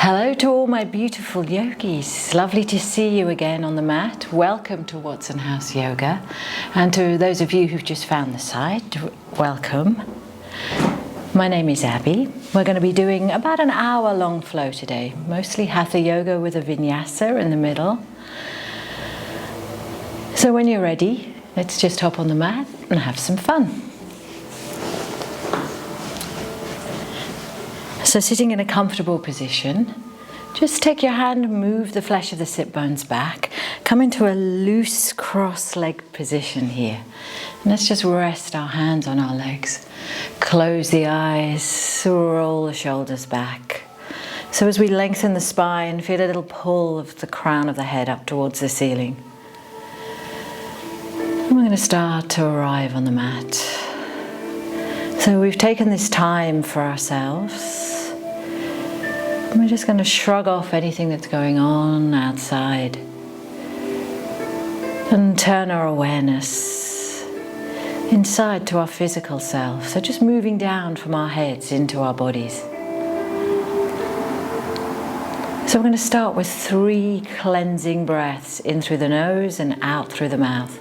Hello to all my beautiful yogis. Lovely to see you again on the mat. Welcome to Watson House Yoga. And to those of you who've just found the site, welcome. My name is Abby. We're going to be doing about an hour-long flow today, mostly Hatha Yoga with a vinyasa in the middle. So when you're ready, let's just hop on the mat and have some fun. So sitting in a comfortable position, just take your hand and move the flesh of the sit bones back. Come into a loose cross-legged position here. And let's just rest our hands on our legs. Close the eyes, roll the shoulders back. So as we lengthen the spine, feel a little pull of the crown of the head up towards the ceiling. And we're going to start to arrive on the mat. So we've taken this time for ourselves. We're just going to shrug off anything that's going on outside and turn our awareness inside to our physical self. So just moving down from our heads into our bodies. So we're going to start with 3 cleansing breaths in through the nose and out through the mouth.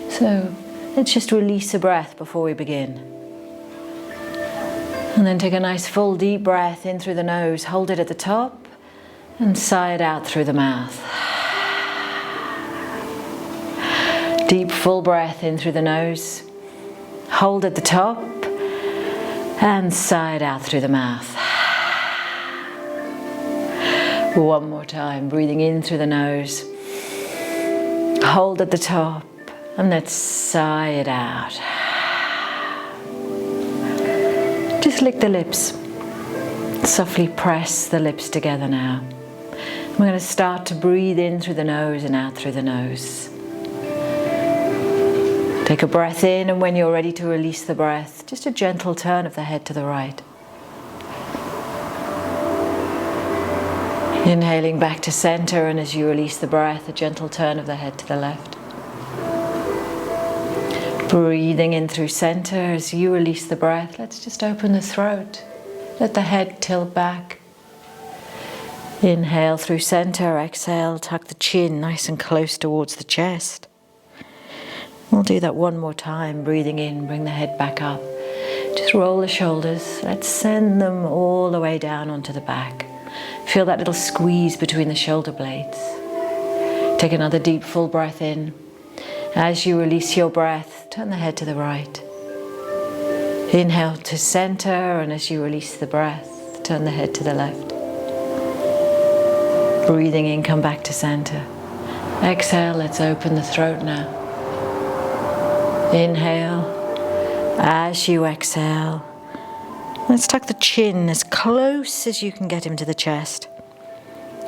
So let's just release a breath before we begin. And then take a nice full deep breath in through the nose, hold it at the top and sigh it out through the mouth. Deep full breath in through the nose, hold at the top and sigh it out through the mouth. One more time, breathing in through the nose, hold at the top and let's sigh it out. Just lick the lips. Softly press the lips together now. We're going to start to breathe in through the nose and out through the nose. Take a breath in, and when you're ready to release the breath, just a gentle turn of the head to the right. Inhaling back to center, and as you release the breath, a gentle turn of the head to the left. Breathing in through center. As you release the breath, let's just open the throat. Let the head tilt back. Inhale through center, exhale, tuck the chin nice and close towards the chest. We'll do that one more time. Breathing in, bring the head back up. Just roll the shoulders. Let's send them all the way down onto the back. Feel that little squeeze between the shoulder blades. Take another deep full breath in. As you release your breath, turn the head to the right. Inhale to center, and as you release the breath, turn the head to the left. Breathing in, come back to center. Exhale, let's open the throat now. Inhale. As you exhale, let's tuck the chin as close as you can get him to the chest.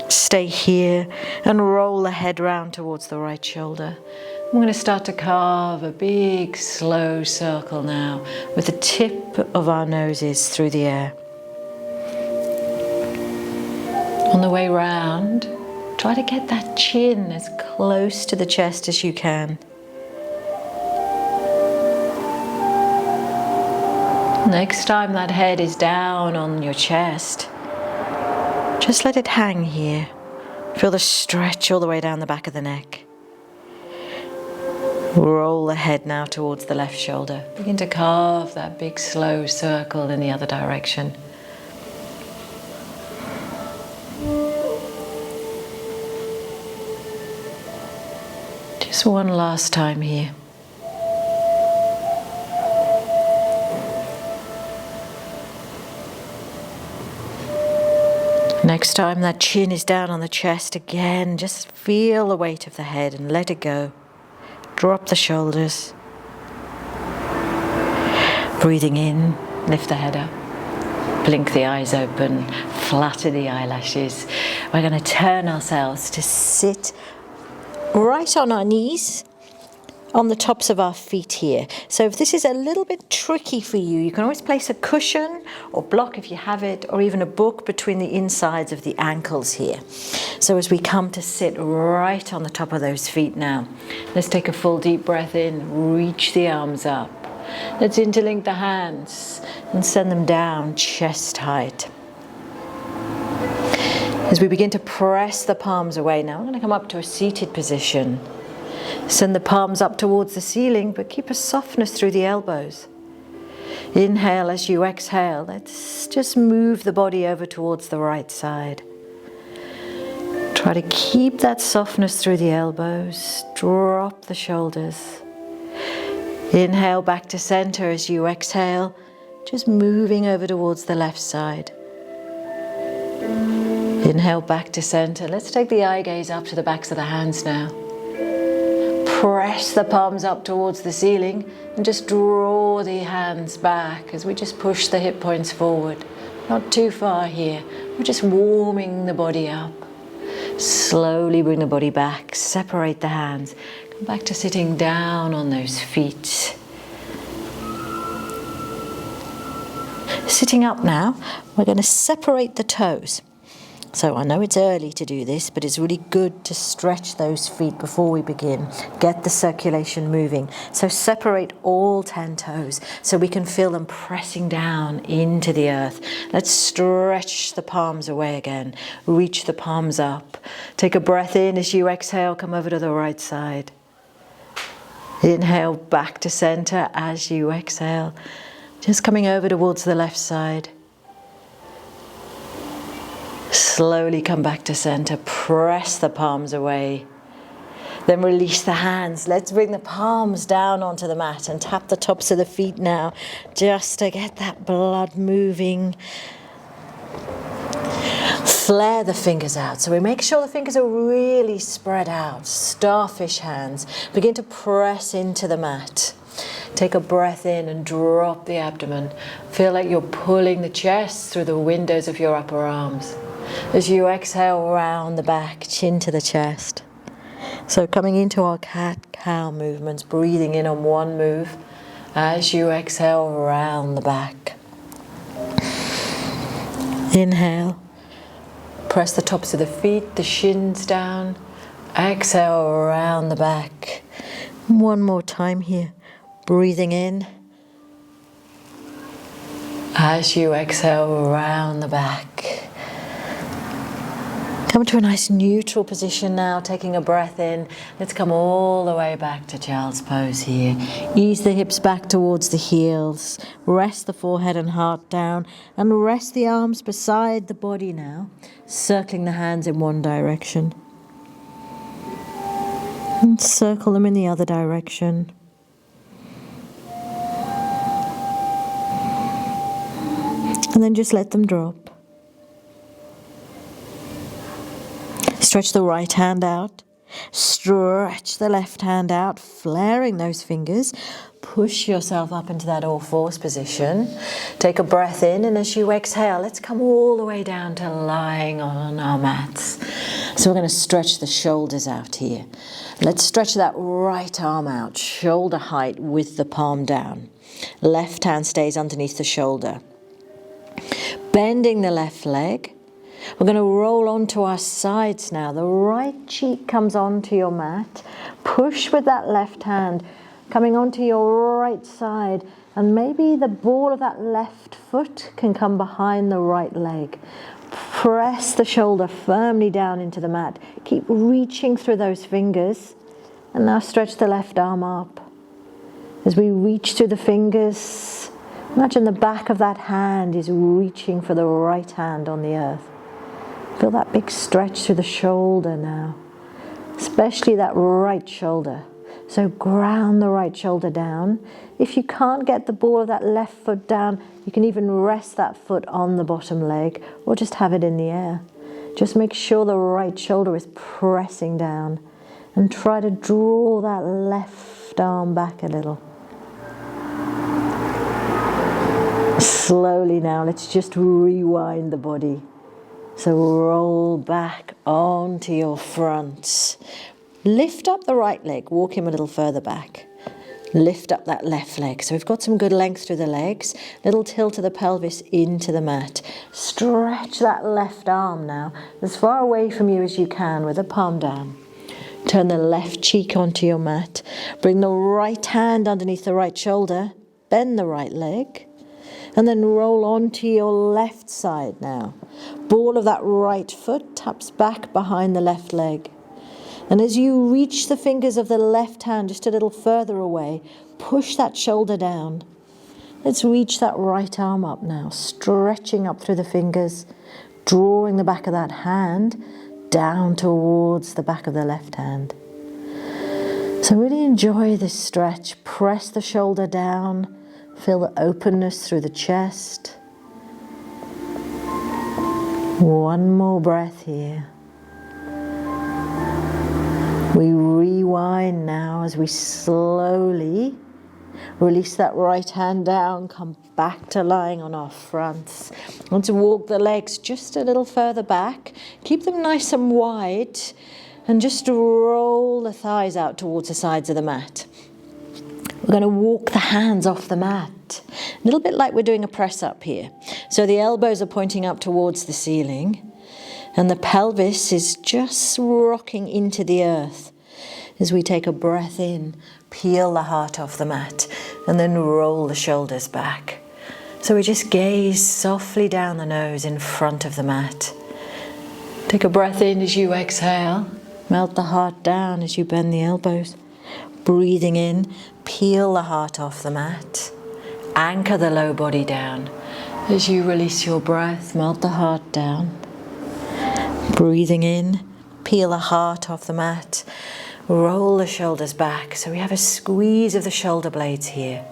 Stay here and roll the head round towards the right shoulder. We're going to start to carve a big, slow circle now with the tip of our noses through the air. On the way round, try to get that chin as close to the chest as you can. Next time that head is down on your chest, just let it hang here. Feel the stretch all the way down the back of the neck. Roll the head now towards the left shoulder. Begin to carve that big slow circle in the other direction. Just one last time here. Next time that chin is down on the chest again, just feel the weight of the head and let it go. Drop the shoulders. Breathing in, lift the head up. Blink the eyes open, flutter the eyelashes. We're going to turn ourselves to sit right on our knees, on the tops of our feet here. So if this is a little bit tricky for you, you can always place a cushion or block if you have it, or even a book between the insides of the ankles here. So as we come to sit right on the top of those feet now, let's take a full deep breath in, reach the arms up. Let's interlink the hands and send them down chest height. As we begin to press the palms away, now we're going to come up to a seated position. Send the palms up towards the ceiling, but keep a softness through the elbows. Inhale as you exhale. Let's just move the body over towards the right side. Try to keep that softness through the elbows. Drop the shoulders. Inhale back to center as you exhale, just moving over towards the left side. Inhale back to center. Let's take the eye gaze up to the backs of the hands now. Press the palms up towards the ceiling and just draw the hands back as we just push the hip points forward. Not too far here. We're just warming the body up. Slowly bring the body back. Separate the hands. Come back to sitting down on those feet. Sitting up now, we're going to separate the toes. So I know it's early to do this, but it's really good to stretch those feet before we begin. Get the circulation moving. So separate all 10 toes so we can feel them pressing down into the earth. Let's stretch the palms away again. Reach the palms up. Take a breath in as you exhale, come over to the right side. Inhale back to center as you exhale. Just coming over towards the left side. Slowly come back to center, press the palms away. Then release the hands. Let's bring the palms down onto the mat and tap the tops of the feet now, just to get that blood moving. Flare the fingers out. So we make sure the fingers are really spread out. Starfish hands. Begin to press into the mat. Take a breath in and drop the abdomen. Feel like you're pulling the chest through the windows of your upper arms. As you exhale, round the back, chin to the chest. So coming into our cat-cow movements, breathing in on one move. As you exhale, round the back. Inhale. Press the tops of the feet, the shins down. Exhale, round the back. One more time here. Breathing in. As you exhale, round the back. Come to a nice neutral position now, taking a breath in. Let's come all the way back to child's pose here. Ease the hips back towards the heels. Rest the forehead and heart down. And rest the arms beside the body now, circling the hands in one direction. And circle them in the other direction. And then just let them drop. Stretch the right hand out. Stretch the left hand out, flaring those fingers. Push yourself up into that all fours position. Take a breath in, and as you exhale, let's come all the way down to lying on our mats. So we're going to stretch the shoulders out here. Let's stretch that right arm out, shoulder height with the palm down. Left hand stays underneath the shoulder. Bending the left leg. We're going to roll onto our sides now. The right cheek comes onto your mat. Push with that left hand, coming onto your right side. And maybe the ball of that left foot can come behind the right leg. Press the shoulder firmly down into the mat. Keep reaching through those fingers. And now stretch the left arm up. As we reach through the fingers, imagine the back of that hand is reaching for the right hand on the earth. Feel that big stretch through the shoulder now, especially that right shoulder. So ground the right shoulder down. If you can't get the ball of that left foot down, you can even rest that foot on the bottom leg or just have it in the air. Just make sure the right shoulder is pressing down and try to draw that left arm back a little. Slowly now, let's just rewind the body. So roll back onto your front. Lift up the right leg, walk him a little further back. Lift up that left leg. So we've got some good length through the legs. Little tilt of the pelvis into the mat. Stretch that left arm now, as far away from you as you can with the palm down. Turn the left cheek onto your mat. Bring the right hand underneath the right shoulder. Bend the right leg. And then roll onto your left side now. Ball of that right foot taps back behind the left leg. And as you reach the fingers of the left hand just a little further away, push that shoulder down. Let's reach that right arm up now, stretching up through the fingers, drawing the back of that hand down towards the back of the left hand. So really enjoy this stretch. Press the shoulder down, feel the openness through the chest. One more breath here. We rewind now as we slowly release that right hand down, come back to lying on our fronts. And to walk the legs just a little further back. Keep them nice and wide and just roll the thighs out towards the sides of the mat. We're going to walk the hands off the mat. A little bit like we're doing a press up here. So the elbows are pointing up towards the ceiling and the pelvis is just rocking into the earth. As we take a breath in, peel the heart off the mat and then roll the shoulders back. So we just gaze softly down the nose in front of the mat. Take a breath in as you exhale. Melt the heart down as you bend the elbows. Breathing in, peel the heart off the mat. Anchor the low body down. As you release your breath, melt the heart down. Breathing in, peel the heart off the mat. Roll the shoulders back. So we have a squeeze of the shoulder blades here.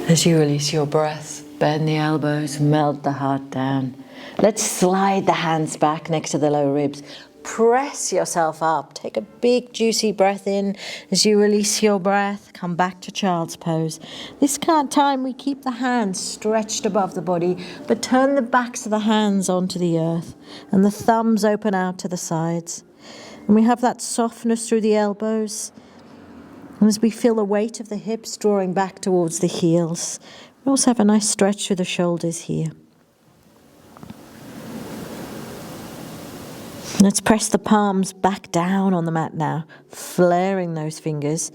As you release your breath, bend the elbows, melt the heart down. Let's slide the hands back next to the low ribs. Press yourself up. Take a big juicy breath in. As you release your breath, come back to child's pose. This time we keep the hands stretched above the body, but turn the backs of the hands onto the earth and the thumbs open out to the sides. And we have that softness through the elbows. And as we feel the weight of the hips drawing back towards the heels, we also have a nice stretch through the shoulders here. Let's press the palms back down on the mat now, flaring those fingers.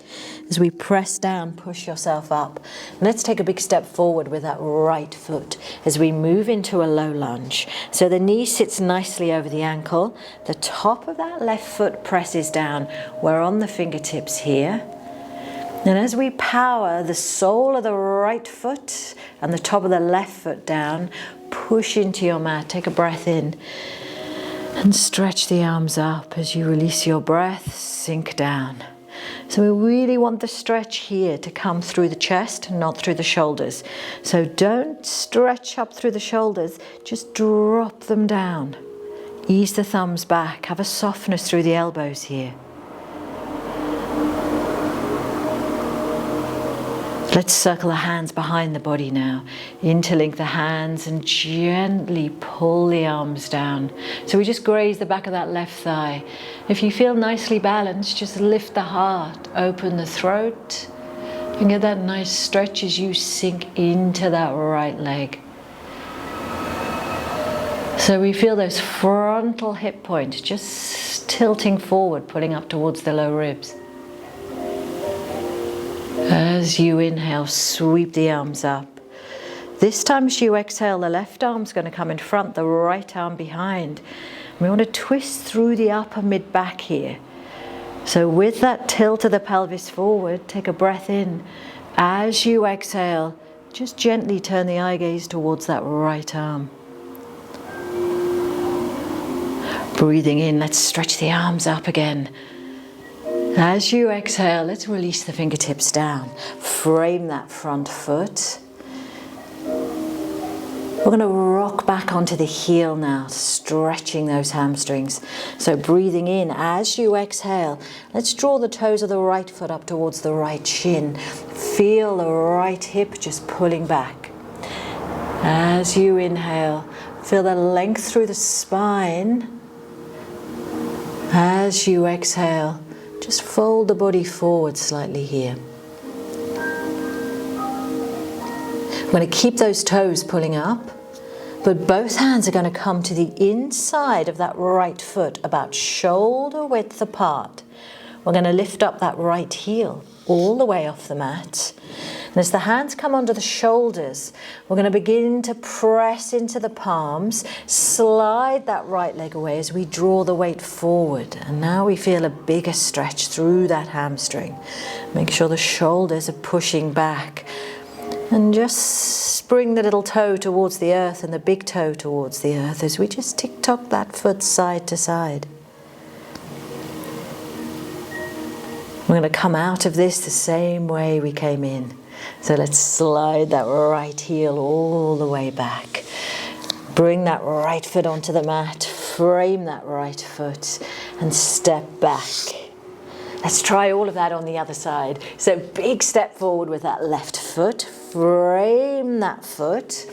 As we press down, push yourself up. And let's take a big step forward with that right foot as we move into a low lunge. So the knee sits nicely over the ankle. The top of that left foot presses down. We're on the fingertips here. And as we power the sole of the right foot and the top of the left foot down, push into your mat. Take a breath in. And stretch the arms up as you release your breath, sink down. So we really want the stretch here to come through the chest, not through the shoulders. So don't stretch up through the shoulders, just drop them down. Ease the thumbs back, have a softness through the elbows here. Let's circle the hands behind the body now. Interlink the hands and gently pull the arms down. So we just graze the back of that left thigh. If you feel nicely balanced, just lift the heart, open the throat, and get that nice stretch as you sink into that right leg. So we feel those frontal hip points just tilting forward, pulling up towards the low ribs. As you inhale, sweep the arms up. This time as you exhale, the left arm's going to come in front, the right arm behind. We want to twist through the upper mid-back here. So with that tilt of the pelvis forward, take a breath in. As you exhale, just gently turn the eye gaze towards that right arm. Breathing in, let's stretch the arms up again. As you exhale, let's release the fingertips down. Frame that front foot. We're going to rock back onto the heel now, stretching those hamstrings. So breathing in, as you exhale, let's draw the toes of the right foot up towards the right shin. Feel the right hip just pulling back. As you inhale, feel the length through the spine. As you exhale, just fold the body forward slightly here. We're going to keep those toes pulling up, but both hands are going to come to the inside of that right foot, about shoulder width apart. We're going to lift up that right heel all the way off the mat. And as the hands come under the shoulders, we're going to begin to press into the palms, slide that right leg away as we draw the weight forward. And now we feel a bigger stretch through that hamstring. Make sure the shoulders are pushing back. And just bring the little toe towards the earth and the big toe towards the earth as we just tick-tock that foot side to side. We're going to come out of this the same way we came in. So let's slide that right heel all the way back. Bring that right foot onto the mat, frame that right foot, and step back. Let's try all of that on the other side. So big step forward with that left foot, frame that foot,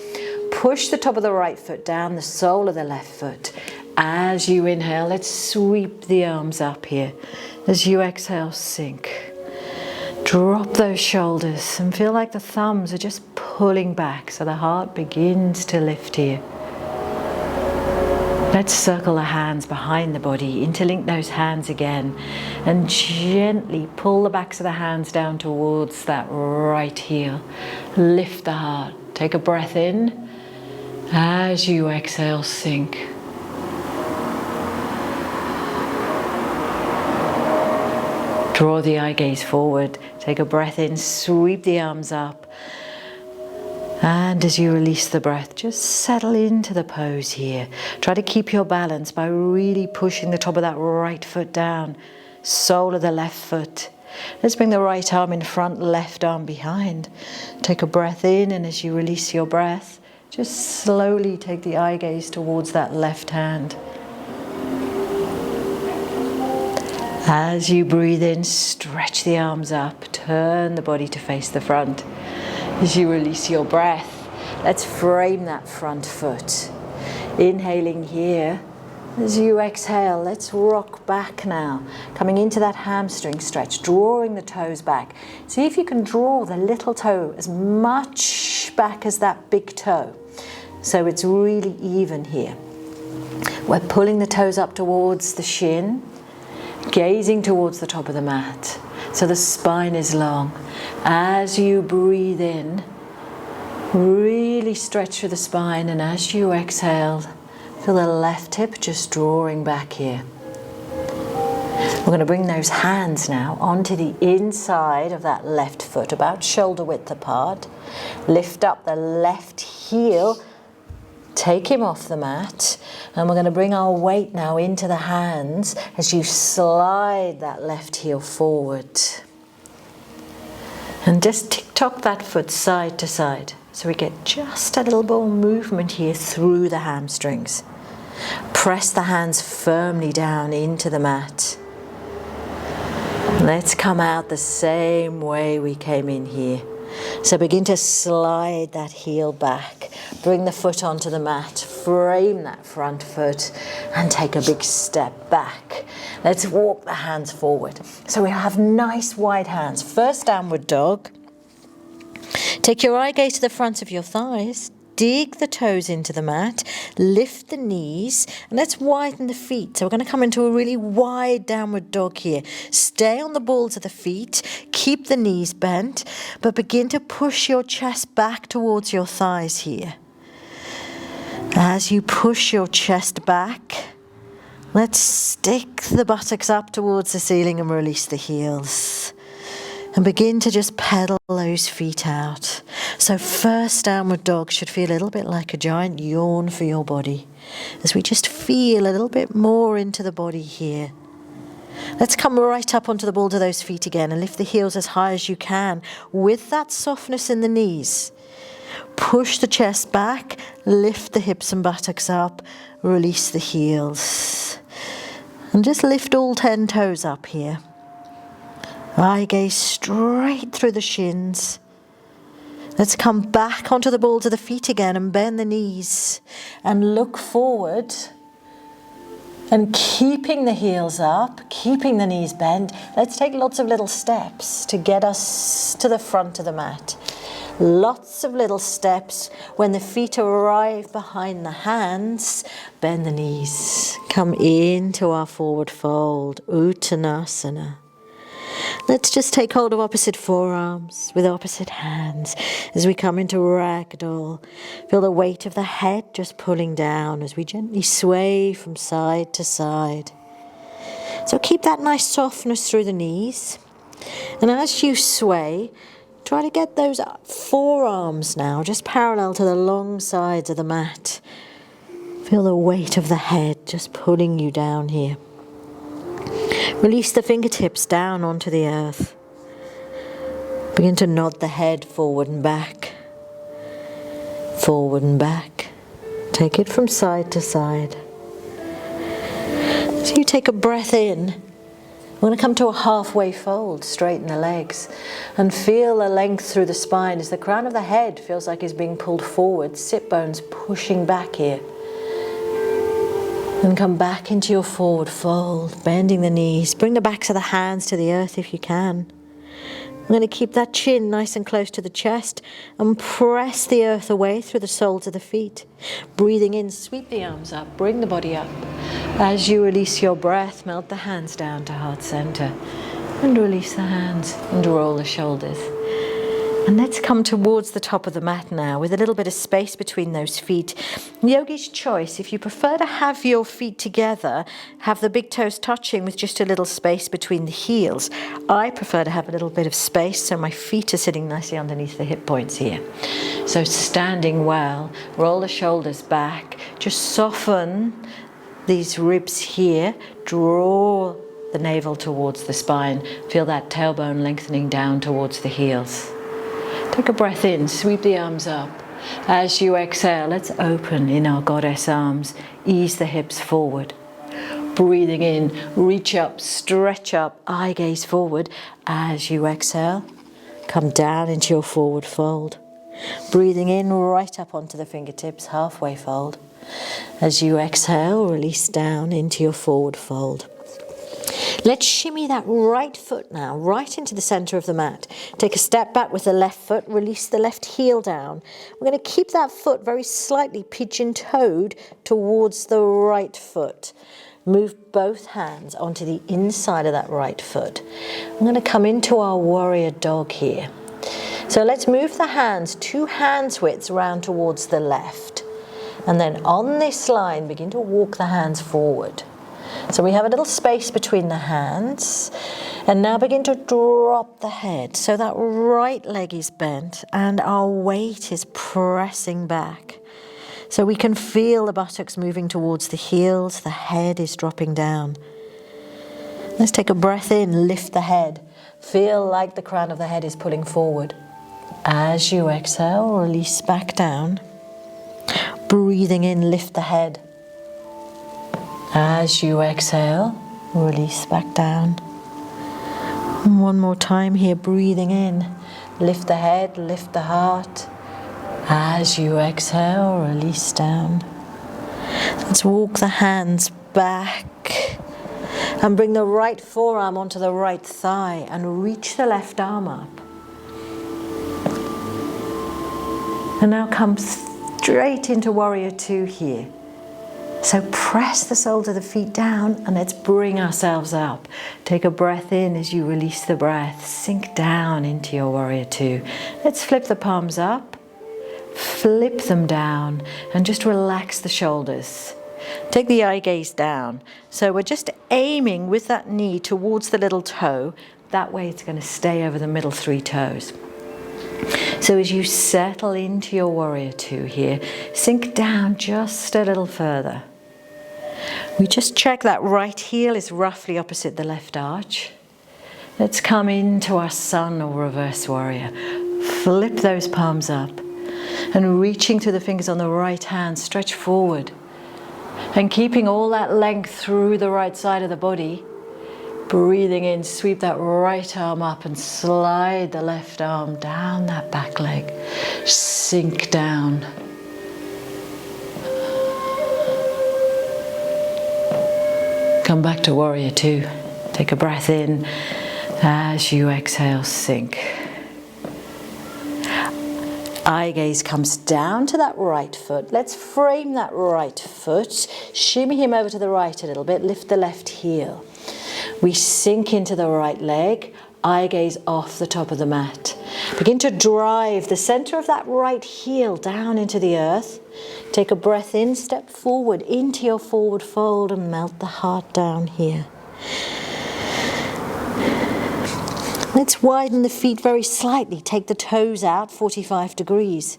push the top of the right foot down, the sole of the left foot. As you inhale, let's sweep the arms up here. As you exhale, sink. Drop those shoulders and feel like the thumbs are just pulling back so the heart begins to lift here. Let's circle the hands behind the body, interlink those hands again, and gently pull the backs of the hands down towards that right heel. Lift the heart. Take a breath in. As you exhale, sink. Draw the eye gaze forward. Take a breath in, sweep the arms up. And as you release the breath, just settle into the pose here. Try to keep your balance by really pushing the top of that right foot down, sole of the left foot. Let's bring the right arm in front, left arm behind. Take a breath in, and as you release your breath, just slowly take the eye gaze towards that left hand. As you breathe in, stretch the arms up, turn the body to face the front. As you release your breath, let's frame that front foot. Inhaling here. As you exhale, let's rock back now, coming into that hamstring stretch, drawing the toes back. See if you can draw the little toe as much back as that big toe, so it's really even here. We're pulling the toes up towards the shin, gazing towards the top of the mat, so the spine is long. As you breathe in, really stretch through the spine, and as you exhale, feel the left hip just drawing back here. We're going to bring those hands now onto the inside of that left foot, about shoulder width apart. Lift up the left heel, take him off the mat, and we're going to bring our weight now into the hands as you slide that left heel forward. And just tick-tock that foot side to side, so we get just a little more movement here through the hamstrings. Press the hands firmly down into the mat. Let's come out the same way we came in here. So begin to slide that heel back. Bring the foot onto the mat, frame that front foot, and take a big step back. Let's walk the hands forward. So we have nice wide hands. First downward dog. Take your eye gaze to the front of your thighs. Dig the toes into the mat, lift the knees, and let's widen the feet. So we're going to come into a really wide downward dog here. Stay on the balls of the feet, keep the knees bent, but begin to push your chest back towards your thighs here. As you push your chest back, let's stick the buttocks up towards the ceiling and release the heels. And begin to just pedal those feet out. So first downward dog should feel a little bit like a giant yawn for your body, as we just feel a little bit more into the body here. Let's come right up onto the balls of those feet again and lift the heels as high as you can with that softness in the knees. Push the chest back, lift the hips and buttocks up, release the heels. And just lift all 10 toes up here. Eye gaze straight through the shins. Let's come back onto the balls of the feet again and bend the knees and look forward. And keeping the heels up, keeping the knees bent, let's take lots of little steps to get us to the front of the mat. Lots of little steps. When the feet arrive behind the hands, bend the knees. Come into our forward fold, Uttanasana. Let's just take hold of opposite forearms with opposite hands as we come into ragdoll. Feel the weight of the head just pulling down as we gently sway from side to side. So keep that nice softness through the knees. And as you sway, try to get those forearms now just parallel to the long sides of the mat. Feel the weight of the head just pulling you down here. Release the fingertips down onto the earth. Begin to nod the head forward and back. Forward and back. Take it from side to side. So you take a breath in. We're going to come to a halfway fold, straighten the legs, and feel the length through the spine as the crown of the head feels like it's being pulled forward, sit bones pushing back here. And come back into your forward fold, bending the knees. Bring the backs of the hands to the earth if you can. I'm going to keep that chin nice and close to the chest and press the earth away through the soles of the feet. Breathing in, sweep the arms up, bring the body up. As you release your breath, melt the hands down to heart center and release the hands and roll the shoulders. And let's come towards the top of the mat now with a little bit of space between those feet. Yogi's choice, if you prefer to have your feet together, have the big toes touching with just a little space between the heels. I prefer to have a little bit of space so my feet are sitting nicely underneath the hip points here. So standing well, roll the shoulders back, just soften these ribs here, draw the navel towards the spine, feel that tailbone lengthening down towards the heels. Take a breath in, sweep the arms up. As you exhale, let's open in our goddess arms. Ease the hips forward. Breathing in, reach up, stretch up, eye gaze forward. As you exhale, come down into your forward fold. Breathing in, right up onto the fingertips, halfway fold. As you exhale, release down into your forward fold. Let's shimmy that right foot now, right into the center of the mat. Take a step back with the left foot, release the left heel down. We're going to keep that foot very slightly pigeon-toed towards the right foot. Move both hands onto the inside of that right foot. I'm going to come into our warrior dog here. So let's move the hands 2 hands widths round towards the left. And then on this line, begin to walk the hands forward. So we have a little space between the hands, and now begin to drop the head. So that right leg is bent and our weight is pressing back. So we can feel the buttocks moving towards the heels, the head is dropping down. Let's take a breath in, lift the head. Feel like the crown of the head is pulling forward. As you exhale, release back down. Breathing in, lift the head. As you exhale, release back down. And one more time here, breathing in. Lift the head, lift the heart. As you exhale, release down. Let's walk the hands back and bring the right forearm onto the right thigh and reach the left arm up. And now come straight into Warrior Two here. So press the soles of the feet down and let's bring ourselves up. Take a breath in as you release the breath. Sink down into your Warrior Two. Let's flip the palms up, flip them down, and just relax the shoulders. Take the eye gaze down. So we're just aiming with that knee towards the little toe. That way it's going to stay over the middle 3 toes. So as you settle into your Warrior Two here, sink down just a little further. We just check that right heel is roughly opposite the left arch. Let's come into our Sun or Reverse Warrior. Flip those palms up and reaching through the fingers on the right hand, stretch forward. And keeping all that length through the right side of the body, breathing in, sweep that right arm up and slide the left arm down that back leg. Sink down. Come back to Warrior Two. Take a breath in. As you exhale, sink. Eye gaze comes down to that right foot. Let's frame that right foot. Shimmy him over to the right a little bit. Lift the left heel. We sink into the right leg. eye gaze off the top of the mat. Begin to drive the center of that right heel down into the earth. Take a breath in, step forward into your forward fold and melt the heart down here. Let's widen the feet very slightly. Take the toes out 45 degrees.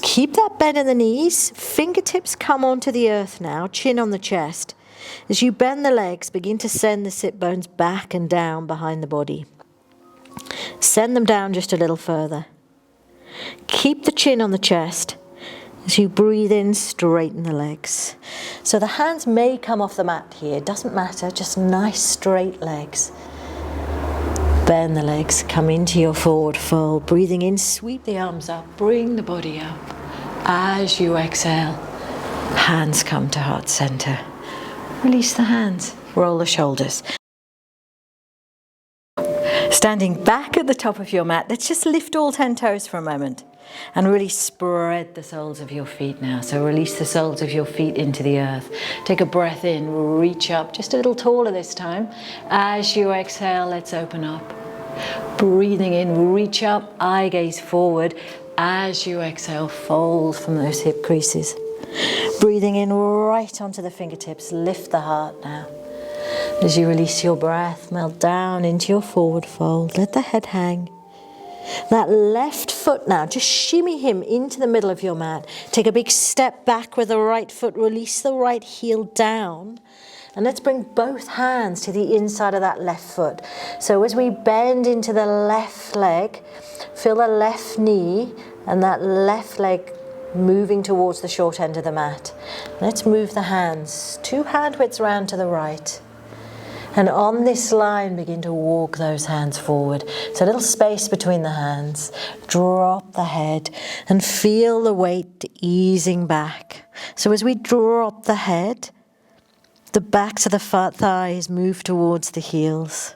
Keep that bend in the knees. Fingertips come onto the earth now, chin on the chest. As you bend the legs, begin to send the sit bones back and down behind the body. Send them down just a little further. Keep the chin on the chest. As you breathe in, straighten the legs. So the hands may come off the mat here. Doesn't matter, just nice straight legs. Bend the legs, come into your forward fold. Breathing in, sweep the arms up, bring the body up. As you exhale, hands come to heart center. Release the hands, roll the shoulders. Standing back at the top of your mat, let's just lift all 10 toes for a moment and really spread the soles of your feet now. So release the soles of your feet into the earth. Take a breath in, reach up, just a little taller this time. As you exhale, let's open up. Breathing in, reach up, eye gaze forward. As you exhale, fold from those hip creases. Breathing in right onto the fingertips, lift the heart now. As you release your breath, melt down into your forward fold. Let the head hang. That left foot now, just shimmy him into the middle of your mat. Take a big step back with the right foot. Release the right heel down. And let's bring both hands to the inside of that left foot. So as we bend into the left leg, feel the left knee and that left leg moving towards the short end of the mat. Let's move the hands 2 hand widths round to the right. And on this line, begin to walk those hands forward. So a little space between the hands. Drop the head and feel the weight easing back. So as we drop the head, the backs of the thighs move towards the heels.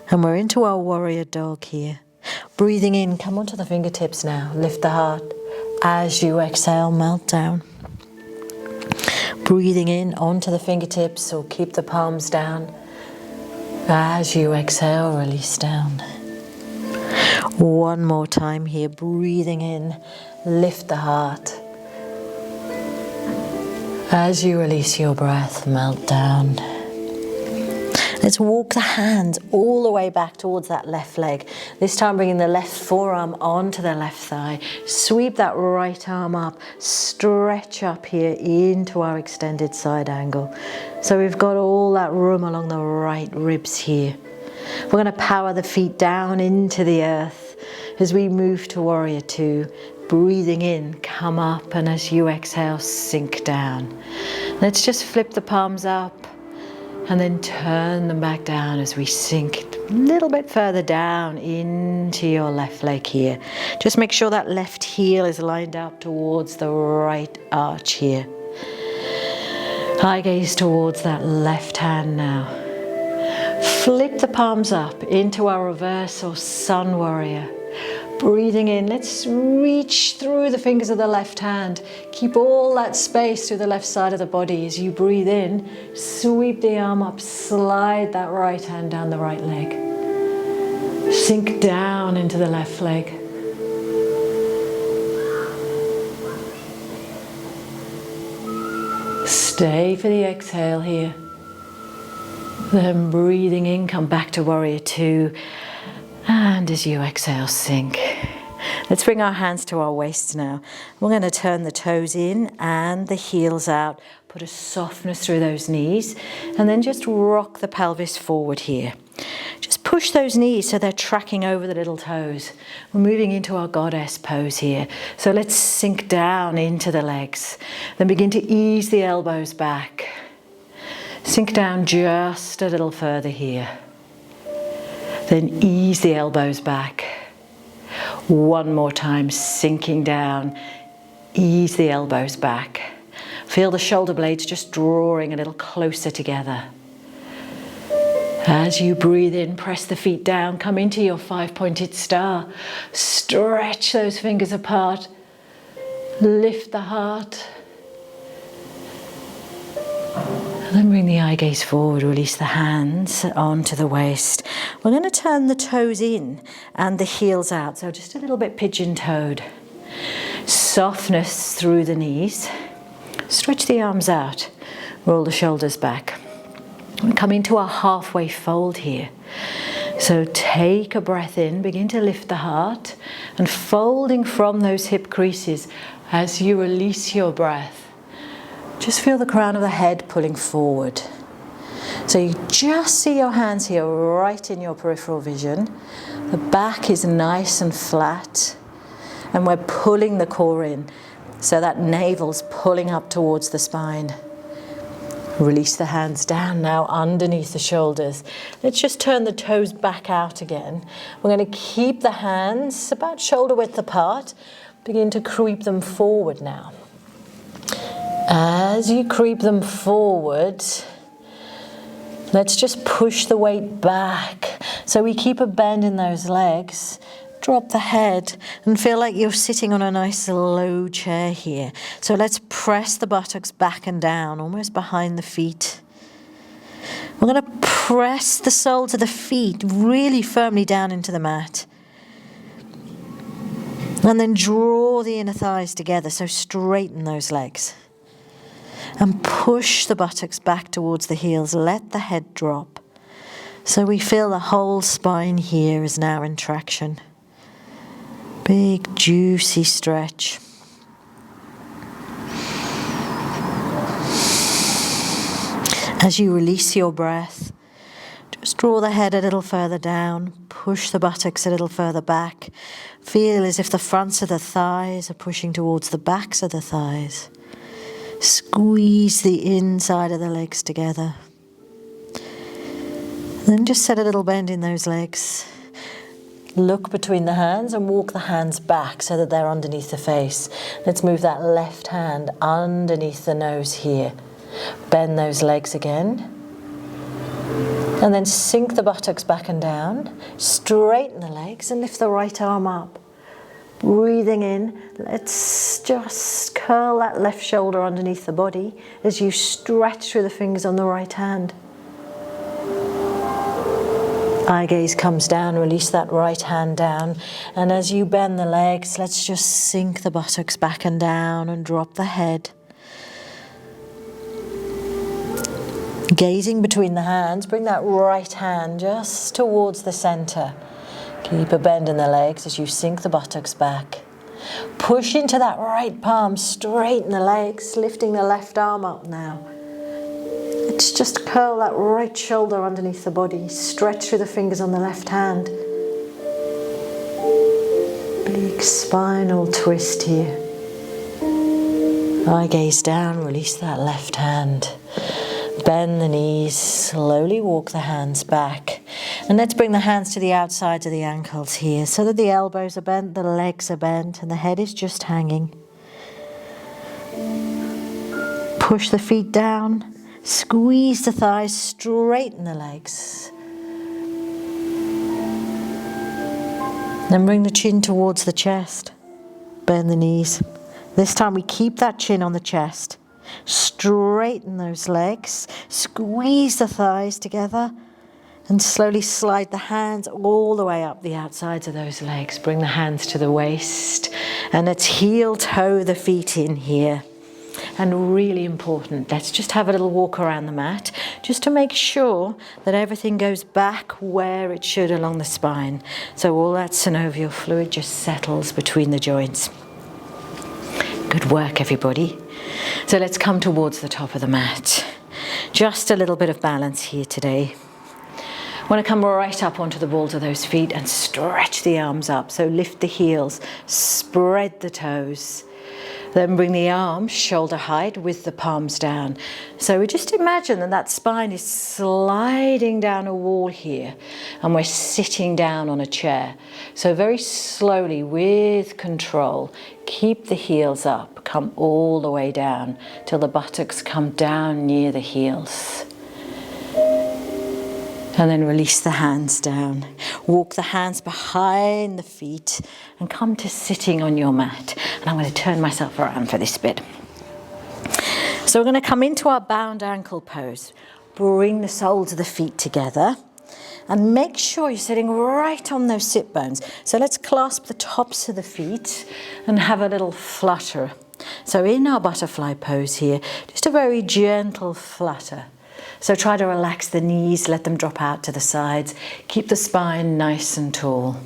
And we're into our warrior dog here. Breathing in, come onto the fingertips now. Lift the heart. As you exhale, melt down. Breathing in onto the fingertips or keep the palms down. As you exhale, release down. One more time here. Breathing in, lift the heart. As you release your breath, melt down. Let's walk the hands all the way back towards that left leg. This time bringing the left forearm onto the left thigh. Sweep that right arm up. Stretch up here into our extended side angle. So we've got all that room along the right ribs here. We're going to power the feet down into the earth as we move to Warrior Two. Breathing in, come up, and as you exhale, sink down. Let's just flip the palms up. And then turn them back down as we sink a little bit further down into your left leg here. Just make sure that left heel is lined up towards the right arch here. Eye gaze towards that left hand now. Flip the palms up into our reverse or sun warrior. Breathing in, let's reach through the fingers of the left hand. Keep all that space through the left side of the body. As you breathe in, sweep the arm up, slide that right hand down the right leg. Sink down into the left leg. Stay for the exhale here. Then breathing in, come back to Warrior Two. And as you exhale, sink. Let's bring our hands to our waists now. We're going to turn the toes in and the heels out. Put a softness through those knees. And then just rock the pelvis forward here. Just push those knees so they're tracking over the little toes. We're moving into our goddess pose here. So let's sink down into the legs. Then begin to ease the elbows back. Sink down just a little further here. Then ease the elbows back. One more time, sinking down. Ease the elbows back. Feel the shoulder blades just drawing a little closer together. As you breathe in, press the feet down. Come into your 5-pointed star. Stretch those fingers apart. Lift the heart. Then bring the eye gaze forward, release the hands onto the waist. We're going to turn the toes in and the heels out, so just a little bit pigeon-toed. Softness through the knees. Stretch the arms out, roll the shoulders back. We come into our halfway fold here. So take a breath in, begin to lift the heart, and folding from those hip creases as you release your breath. Just feel the crown of the head pulling forward. So you just see your hands here right in your peripheral vision. The back is nice and flat, and we're pulling the core in. So that navel's pulling up towards the spine. Release the hands down now underneath the shoulders. Let's just turn the toes back out again. We're going to keep the hands about shoulder width apart. Begin to creep them forward now. As you creep them forward, let's just push the weight back. So we keep a bend in those legs. Drop the head and feel like you're sitting on a nice low chair here. So let's press the buttocks back and down, almost behind the feet. We're going to press the soles of the feet really firmly down into the mat. And then draw the inner thighs together, so straighten those legs. And push the buttocks back towards the heels. Let the head drop. So we feel the whole spine here is now in traction. Big, juicy stretch. As you release your breath, just draw the head a little further down. Push the buttocks a little further back. Feel as if the fronts of the thighs are pushing towards the backs of the thighs. Squeeze the inside of the legs together. Then just set a little bend in those legs. Look between the hands and walk the hands back so that they're underneath the face. Let's move that left hand underneath the nose here. Bend those legs again. And then sink the buttocks back and down. Straighten the legs and lift the right arm up. Breathing in, let's just curl that left shoulder underneath the body as you stretch through the fingers on the right hand. Eye gaze comes down, release that right hand down. And as you bend the legs, let's just sink the buttocks back and down and drop the head. Gazing between the hands, bring that right hand just towards the center. Keep a bend in the legs as you sink the buttocks back. Push into that right palm, straighten the legs, lifting the left arm up now. Let's just curl that right shoulder underneath the body, stretch through the fingers on the left hand. Big spinal twist here. Eye gaze down, release that left hand. Bend the knees, slowly walk the hands back. And let's bring the hands to the outsides of the ankles here so that the elbows are bent, the legs are bent, and the head is just hanging. Push the feet down, squeeze the thighs, straighten the legs. Then bring the chin towards the chest. Bend the knees. This time we keep that chin on the chest. Straighten those legs, squeeze the thighs together, and slowly slide the hands all the way up the outsides of those legs. Bring the hands to the waist, and let's heel toe the feet in here. And really important, let's just have a little walk around the mat, just to make sure that everything goes back where it should along the spine. So all that synovial fluid just settles between the joints. Good work, everybody. So let's come towards the top of the mat. Just a little bit of balance here today. I want to come right up onto the balls of those feet and stretch the arms up. So lift the heels, spread the toes. Then bring the arms shoulder height with the palms down. So we just imagine that that spine is sliding down a wall here and we're sitting down on a chair. So very slowly, with control, keep the heels up, come all the way down till the buttocks come down near the heels. And then release the hands down. Walk the hands behind the feet and come to sitting on your mat. And I'm going to turn myself around for this bit. So we're going to come into our bound ankle pose. Bring the soles of the feet together and make sure you're sitting right on those sit bones. So let's clasp the tops of the feet and have a little flutter. So in our butterfly pose here, just a very gentle flutter. So try to relax the knees, let them drop out to the sides. Keep the spine nice and tall.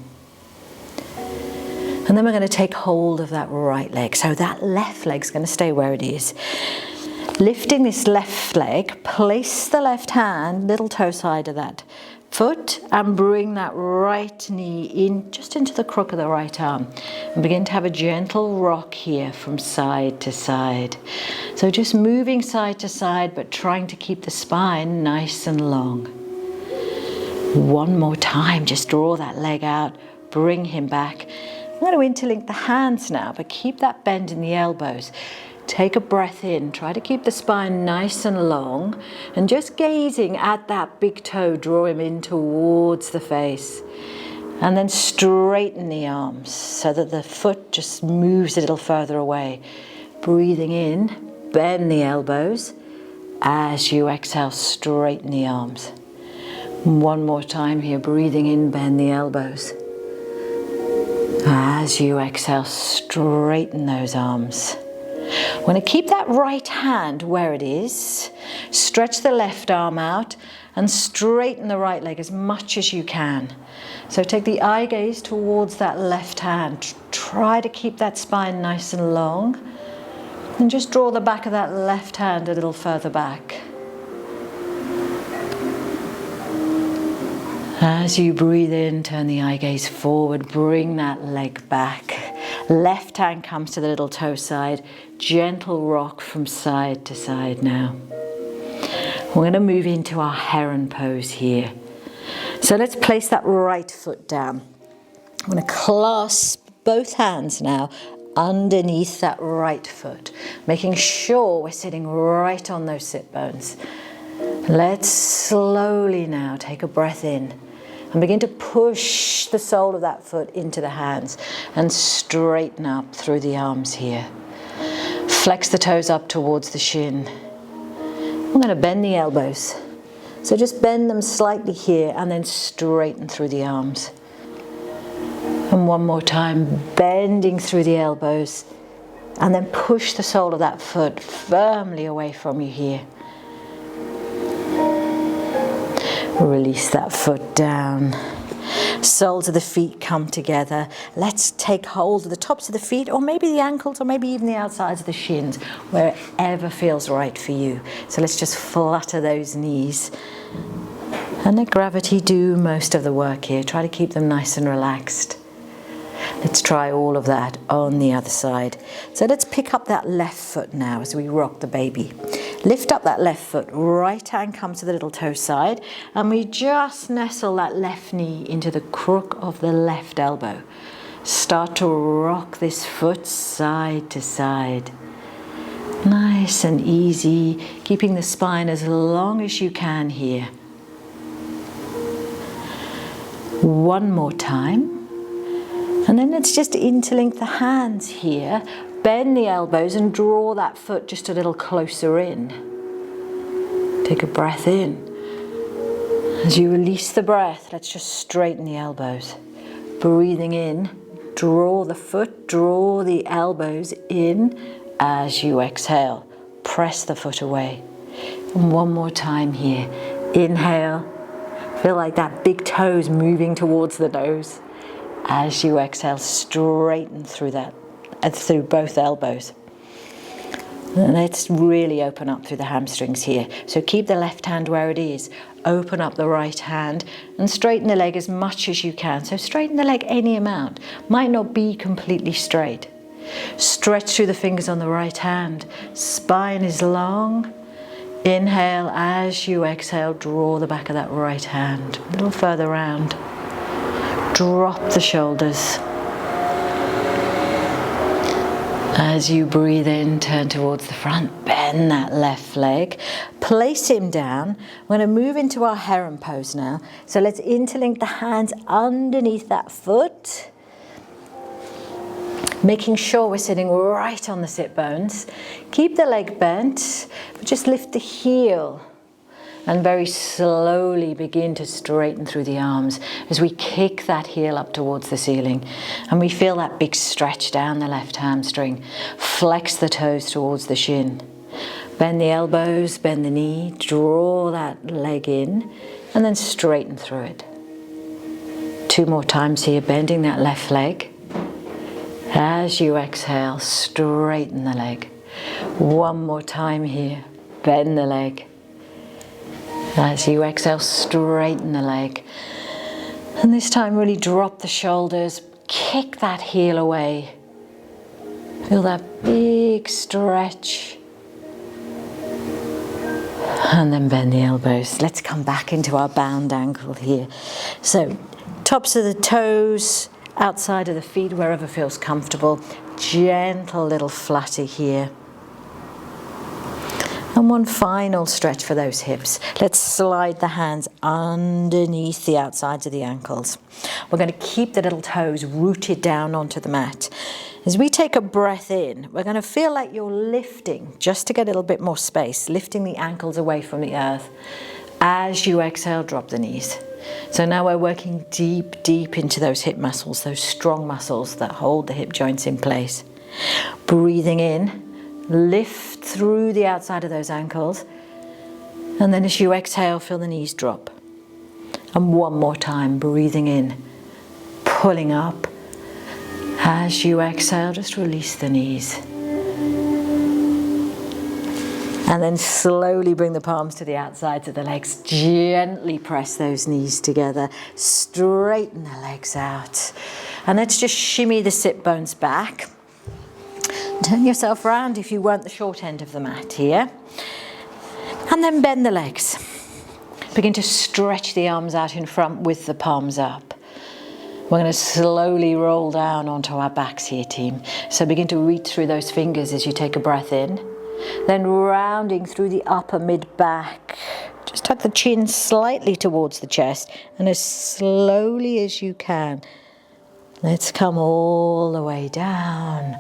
And then we're going to take hold of that right leg. So that left leg's going to stay where it is. Lifting this left leg, place the left hand, little toe side of that foot, and bring that right knee in, just into the crook of the right arm. And begin to have a gentle rock here from side to side. So just moving side to side, but trying to keep the spine nice and long. One more time, just draw that leg out, bring him back. I'm going to interlink the hands now, but keep that bend in the elbows. Take a breath in, try to keep the spine nice and long, and just gazing at that big toe, draw him in towards the face. And then straighten the arms so that the foot just moves a little further away. Breathing in, bend the elbows. As you exhale, straighten the arms. One more time here, breathing in, bend the elbows. As you exhale, straighten those arms. We're going to keep that right hand where it is. Stretch the left arm out and straighten the right leg as much as you can. So take the eye gaze towards that left hand. Try to keep that spine nice and long. And just draw the back of that left hand a little further back. As you breathe in, turn the eye gaze forward, bring that leg back. Left hand comes to the little toe side, gentle rock from side to side now. We're going to move into our heron pose here. So let's place that right foot down. I'm going to clasp both hands now underneath that right foot, making sure we're sitting right on those sit bones. Let's slowly now take a breath in and begin to push the sole of that foot into the hands and straighten up through the arms here. Flex the toes up towards the shin. I'm going to bend the elbows. So just bend them slightly here and then straighten through the arms. And one more time, bending through the elbows and then push the sole of that foot firmly away from you here. Release that foot down. Soles of the feet come together. Let's take hold of the tops of the feet, or maybe the ankles, or maybe even the outsides of the shins, wherever feels right for you. So let's just flutter those knees. And let gravity do most of the work here. Try to keep them nice and relaxed. Let's try all of that on the other side. So let's pick up that left foot now as we rock the baby. Lift up that left foot, right hand comes to the little toe side, and we just nestle that left knee into the crook of the left elbow. Start to rock this foot side to side. Nice and easy, keeping the spine as long as you can here. One more time. And then let's just interlink the hands here. Bend the elbows and draw that foot just a little closer in. Take a breath in. As you release the breath, let's just straighten the elbows. Breathing in, draw the foot, draw the elbows in. As you exhale, press the foot away. And one more time here. Inhale. Feel like that big toe's moving towards the nose. As you exhale, straighten through that. Through both elbows. And let's really open up through the hamstrings here. So keep the left hand where it is. Open up the right hand and straighten the leg as much as you can. So straighten the leg any amount. Might not be completely straight. Stretch through the fingers on the right hand. Spine is long. Inhale. As you exhale, draw the back of that right hand a little further round. Drop the shoulders. As you breathe in, turn towards the front, bend that left leg, place him down. We're going to move into our heron pose now. So let's interlink the hands underneath that foot. Making sure we're sitting right on the sit bones. Keep the leg bent, but just lift the heel and very slowly begin to straighten through the arms as we kick that heel up towards the ceiling. And we feel that big stretch down the left hamstring. Flex the toes towards the shin. Bend the elbows, bend the knee, draw that leg in, and then straighten through it. 2 more times here, bending that left leg. As you exhale, straighten the leg. 1 more time here, bend the leg. As you exhale, straighten the leg. And this time really drop the shoulders, kick that heel away. Feel that big stretch. And then bend the elbows. Let's come back into our bound ankle here. So, tops of the toes, outside of the feet, wherever feels comfortable. Gentle little flutter here. And one final stretch for those hips. Let's slide the hands underneath the outsides of the ankles. We're going to keep the little toes rooted down onto the mat. As we take a breath in, we're going to feel like you're lifting, just to get a little bit more space, lifting the ankles away from the earth. As you exhale, drop the knees. So now we're working deep, deep into those hip muscles, those strong muscles that hold the hip joints in place. Breathing in, lift through the outside of those ankles. And then as you exhale, feel the knees drop. And one more time, breathing in, pulling up. As you exhale, just release the knees. And then slowly bring the palms to the outsides of the legs. Gently press those knees together. Straighten the legs out. And let's just shimmy the sit bones back. Turn yourself around if you want the short end of the mat here. And then bend the legs. Begin to stretch the arms out in front with the palms up. We're going to slowly roll down onto our backs here, team. So begin to reach through those fingers as you take a breath in. Then rounding through the upper mid-back. Just tuck the chin slightly towards the chest, and as slowly as you can, let's come all the way down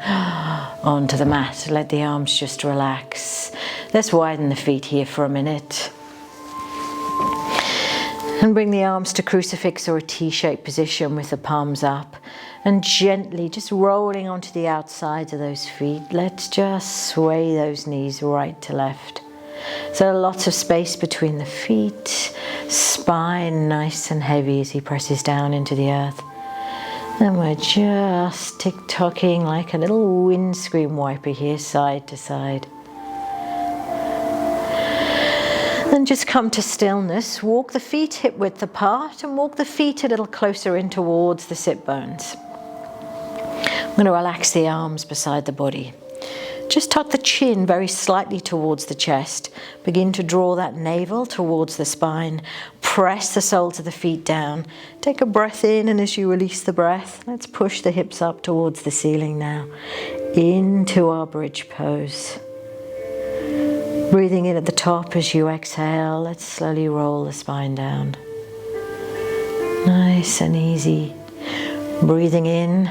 onto the mat. Let the arms just relax. Let's widen the feet here for a minute. And bring the arms to crucifix or a T-shaped position with the palms up. And gently, just rolling onto the outsides of those feet, let's just sway those knees right to left. So lots of space between the feet, spine nice and heavy as he presses down into the earth. And we're just tick-tocking like a little windscreen wiper here, side to side. Then just come to stillness, walk the feet hip width apart and walk the feet a little closer in towards the sit bones. I'm going to relax the arms beside the body. Just tuck the chin very slightly towards the chest. Begin to draw that navel towards the spine. Press the soles of the feet down. Take a breath in, and as you release the breath, let's push the hips up towards the ceiling now. Into our bridge pose. Breathing in at the top as you exhale, let's slowly roll the spine down. Nice and easy. Breathing in.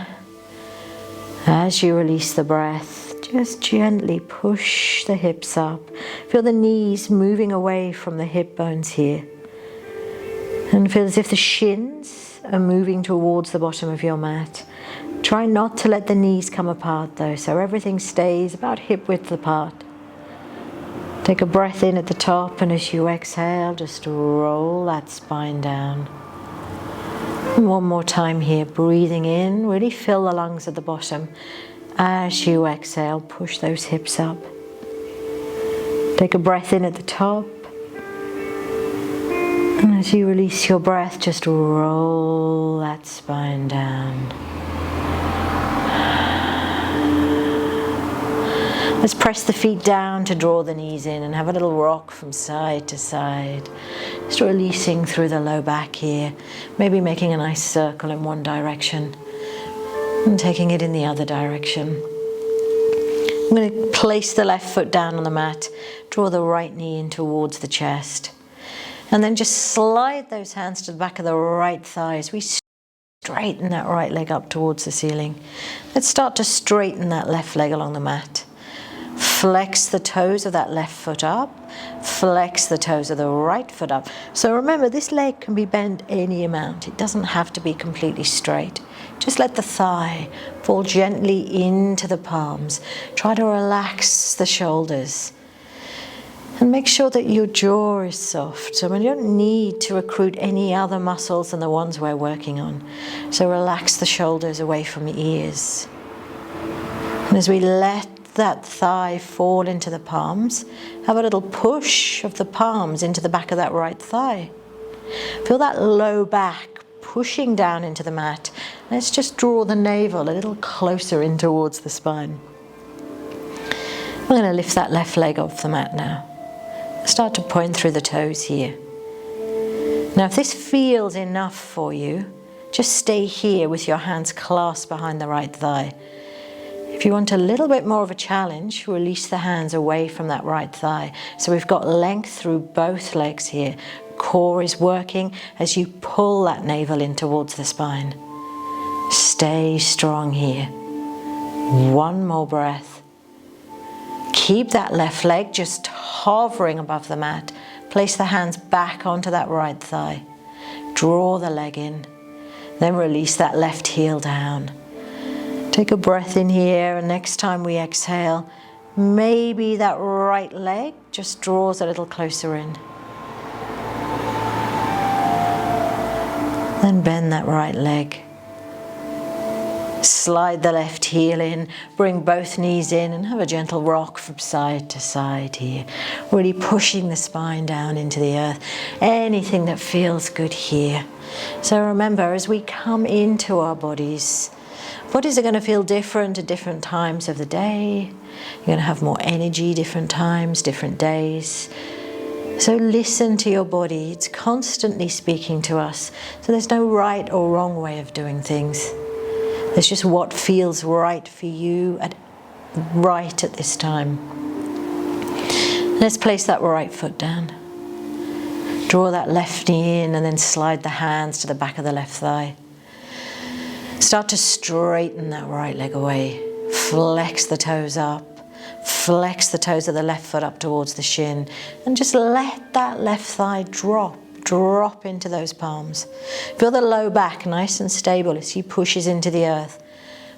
As you release the breath, just gently push the hips up. Feel the knees moving away from the hip bones here. And feel as if the shins are moving towards the bottom of your mat. Try not to let the knees come apart though, so everything stays about hip width apart. Take a breath in at the top, and as you exhale, just roll that spine down. And one more time here, breathing in, really fill the lungs at the bottom. As you exhale, push those hips up. Take a breath in at the top. And as you release your breath, just roll that spine down. Let's press the feet down to draw the knees in and have a little rock from side to side. Just releasing through the low back here. Maybe making a nice circle in one direction and taking it in the other direction. I'm going to place the left foot down on the mat, draw the right knee in towards the chest, and then just slide those hands to the back of the right thigh as we straighten that right leg up towards the ceiling. Let's start to straighten that left leg along the mat. Flex the toes of that left foot up. Flex the toes of the right foot up. So remember, this leg can be bent any amount. It doesn't have to be completely straight. Just let the thigh fall gently into the palms. Try to relax the shoulders. And make sure that your jaw is soft. So we don't need to recruit any other muscles than the ones we're working on. So relax the shoulders away from the ears. And as we let that thigh fall into the palms, have a little push of the palms into the back of that right thigh. Feel that low back pushing down into the mat. Let's just draw the navel a little closer in towards the spine. We're going to lift that left leg off the mat now. Start to point through the toes here. Now if this feels enough for you, just stay here with your hands clasped behind the right thigh. If you want a little bit more of a challenge, release the hands away from that right thigh. So we've got length through both legs here. Core is working as you pull that navel in towards the spine. Stay strong here. One more breath. Keep that left leg just hovering above the mat. Place the hands back onto that right thigh. Draw the leg in. Then release that left heel down. Take a breath in here, and next time we exhale, maybe that right leg just draws a little closer in. Then bend that right leg. Slide the left heel in, bring both knees in, and have a gentle rock from side to side here. Really pushing the spine down into the earth. Anything that feels good here. So remember, as we come into our bodies are going to feel different at different times of the day. You're going to have more energy different times, different days. So listen to your body. It's constantly speaking to us. So there's no right or wrong way of doing things. There's just what feels right for you right at this time. Let's place that right foot down. Draw that left knee in and then slide the hands to the back of the left thigh. Start to straighten that right leg away. Flex the toes up. Flex the toes of the left foot up towards the shin. And just let that left thigh drop into those palms. Feel the low back nice and stable as he pushes into the earth.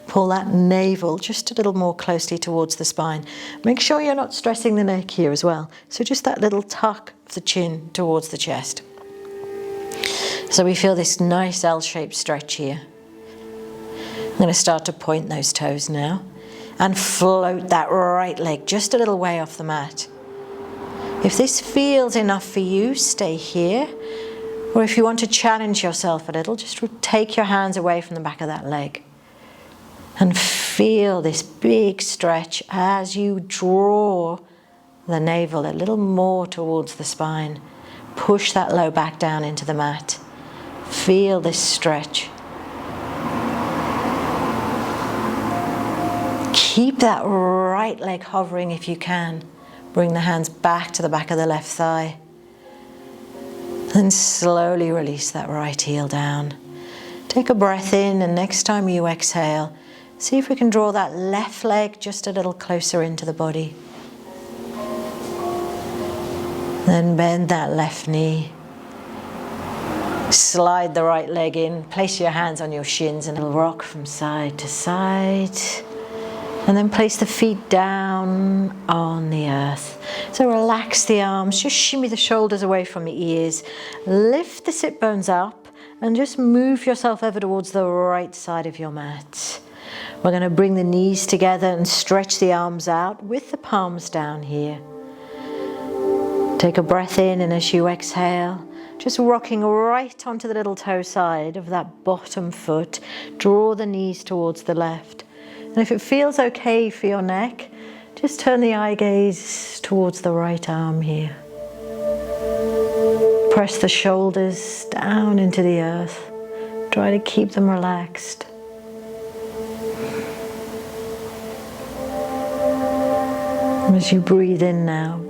Pull that navel just a little more closely towards the spine. Make sure you're not stressing the neck here as well. So just that little tuck of the chin towards the chest. So we feel this nice L-shaped stretch here. I'm going to start to point those toes now and float that right leg just a little way off the mat. If this feels enough for you, stay here. Or if you want to challenge yourself a little, just take your hands away from the back of that leg. And feel this big stretch as you draw the navel a little more towards the spine. Push that low back down into the mat. Feel this stretch. Keep that right leg hovering if you can. Bring the hands back to the back of the left thigh. Then slowly release that right heel down. Take a breath in, and next time you exhale, see if we can draw that left leg just a little closer into the body. Then bend that left knee. Slide the right leg in. Place your hands on your shins and it'll rock from side to side. And then place the feet down on the earth. So relax the arms, just shimmy the shoulders away from the ears. Lift the sit bones up and just move yourself over towards the right side of your mat. We're going to bring the knees together and stretch the arms out with the palms down here. Take a breath in, and as you exhale, just rocking right onto the little toe side of that bottom foot. Draw the knees towards the left. And if it feels okay for your neck, just turn the eye gaze towards the right arm here. Press the shoulders down into the earth. Try to keep them relaxed. As you breathe in now,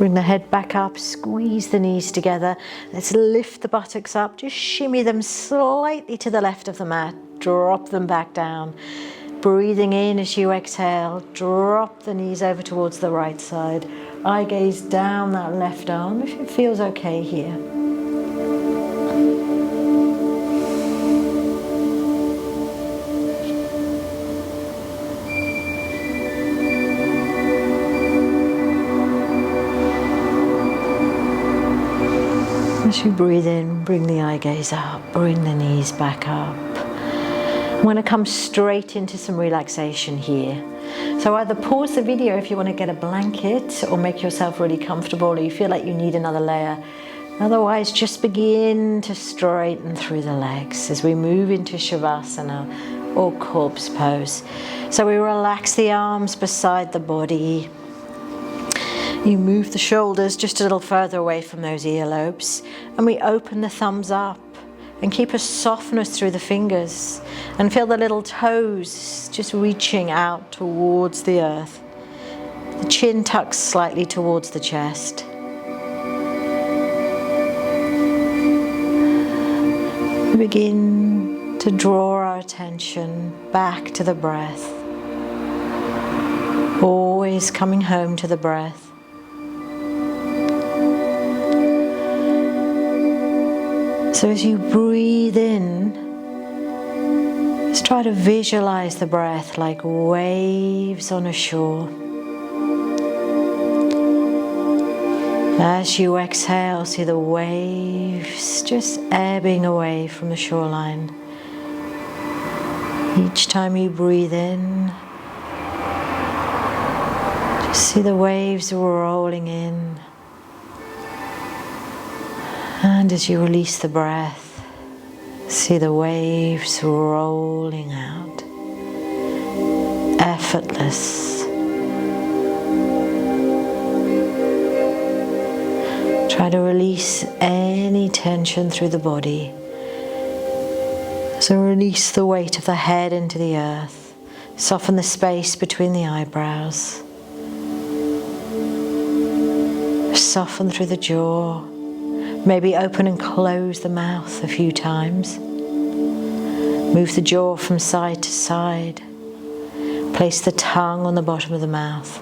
Bring the head back up, squeeze the knees together. Let's lift the buttocks up, just shimmy them slightly to the left of the mat. Drop them back down. Breathing in as you exhale, drop the knees over towards the right side. Eye gaze down that left arm if it feels okay here. As you breathe in, bring the eye gaze up, bring the knees back up. I'm going to come straight into some relaxation here. So either pause the video if you want to get a blanket or make yourself really comfortable, or you feel like you need another layer. Otherwise, just begin to straighten through the legs as we move into Shavasana or corpse pose. So we relax the arms beside the body. You move the shoulders just a little further away from those earlobes, and we open the thumbs up and keep a softness through the fingers and feel the little toes just reaching out towards the earth. The chin tucks slightly towards the chest. We begin to draw our attention back to the breath, always coming home to the breath. So as you breathe in, just try to visualize the breath like waves on a shore. As you exhale, see the waves just ebbing away from the shoreline. Each time you breathe in, just see the waves rolling in. And as you release the breath, see the waves rolling out, effortless. Try to release any tension through the body. So release the weight of the head into the earth. Soften the space between the eyebrows. Soften through the jaw. Maybe open and close the mouth a few times. Move the jaw from side to side. Place the tongue on the bottom of the mouth.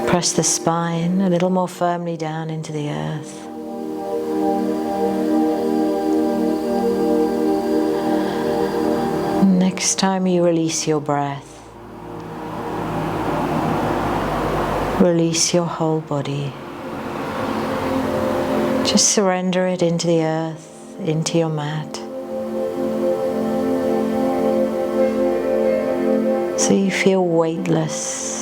Press the spine a little more firmly down into the earth. Next time you release your breath, release your whole body. Just surrender it into the earth, into your mat. So you feel weightless.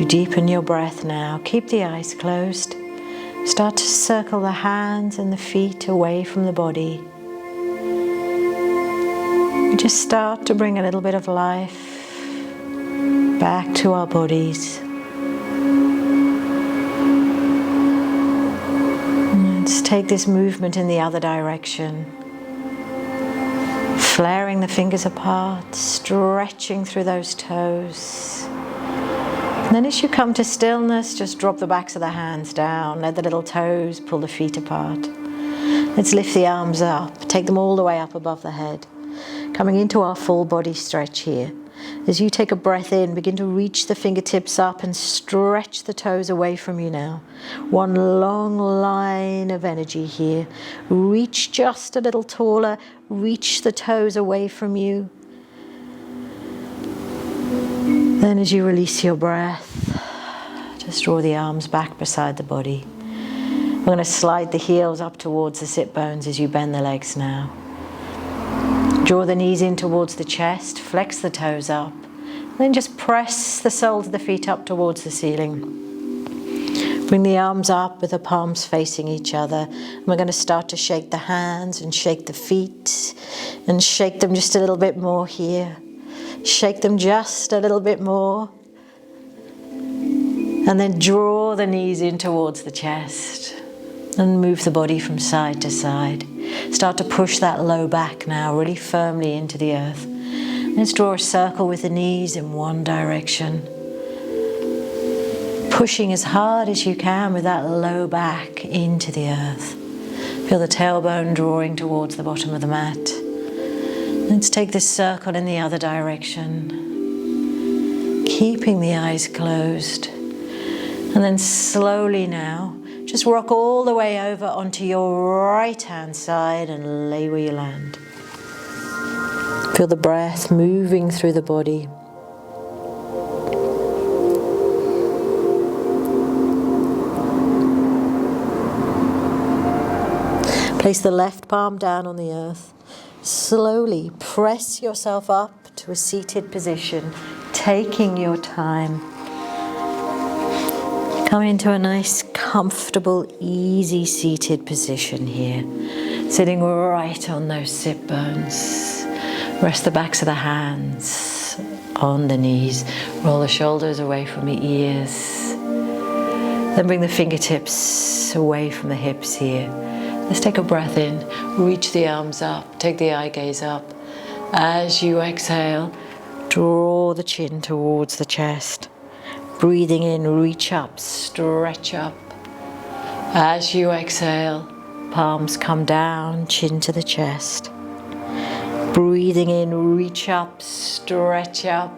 You deepen your breath now. Keep the eyes closed. Start to circle the hands and the feet away from the body. We just start to bring a little bit of life back to our bodies. Let's take this movement in the other direction. Flaring the fingers apart, stretching through those toes. And then as you come to stillness, just drop the backs of the hands down. Let the little toes pull the feet apart. Let's lift the arms up. Take them all the way up above the head. Coming into our full body stretch here. As you take a breath in, begin to reach the fingertips up and stretch the toes away from you now. One long line of energy here. Reach just a little taller. Reach the toes away from you. Then as you release your breath, just draw the arms back beside the body. We're going to slide the heels up towards the sit bones as you bend the legs now. Draw the knees in towards the chest, flex the toes up, then just press the soles of the feet up towards the ceiling. Bring the arms up with the palms facing each other. And we're going to start to shake the hands and shake the feet and shake them just a little bit more here. Shake them just a little bit more. And then draw the knees in towards the chest and move the body from side to side. Start to push that low back now really firmly into the earth. Let's draw a circle with the knees in one direction. Pushing as hard as you can with that low back into the earth. Feel the tailbone drawing towards the bottom of the mat. Let's take this circle in the other direction. Keeping the eyes closed. And then slowly now, just rock all the way over onto your right hand side and lay where you land. Feel the breath moving through the body. Place the left palm down on the earth. Slowly press yourself up to a seated position, taking your time. Come into a nice, comfortable, easy seated position here. Sitting right on those sit bones. Rest the backs of the hands on the knees. Roll the shoulders away from the ears. Then bring the fingertips away from the hips here. Let's take a breath in. Reach the arms up. Take the eye gaze up. As you exhale, draw the chin towards the chest. Breathing in, reach up, stretch up. As you exhale, palms come down, chin to the chest. Breathing in, reach up, stretch up.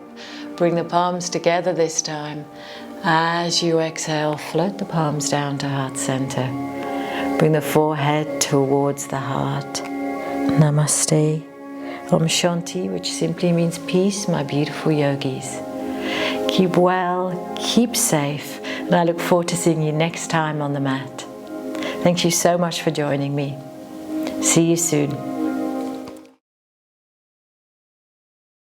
Bring the palms together this time. As you exhale, float the palms down to heart center. Bring the forehead towards the heart. Namaste. Om Shanti, which simply means peace, my beautiful yogis. Keep well, keep safe, and I look forward to seeing you next time on the mat. Thank you so much for joining me. See you soon.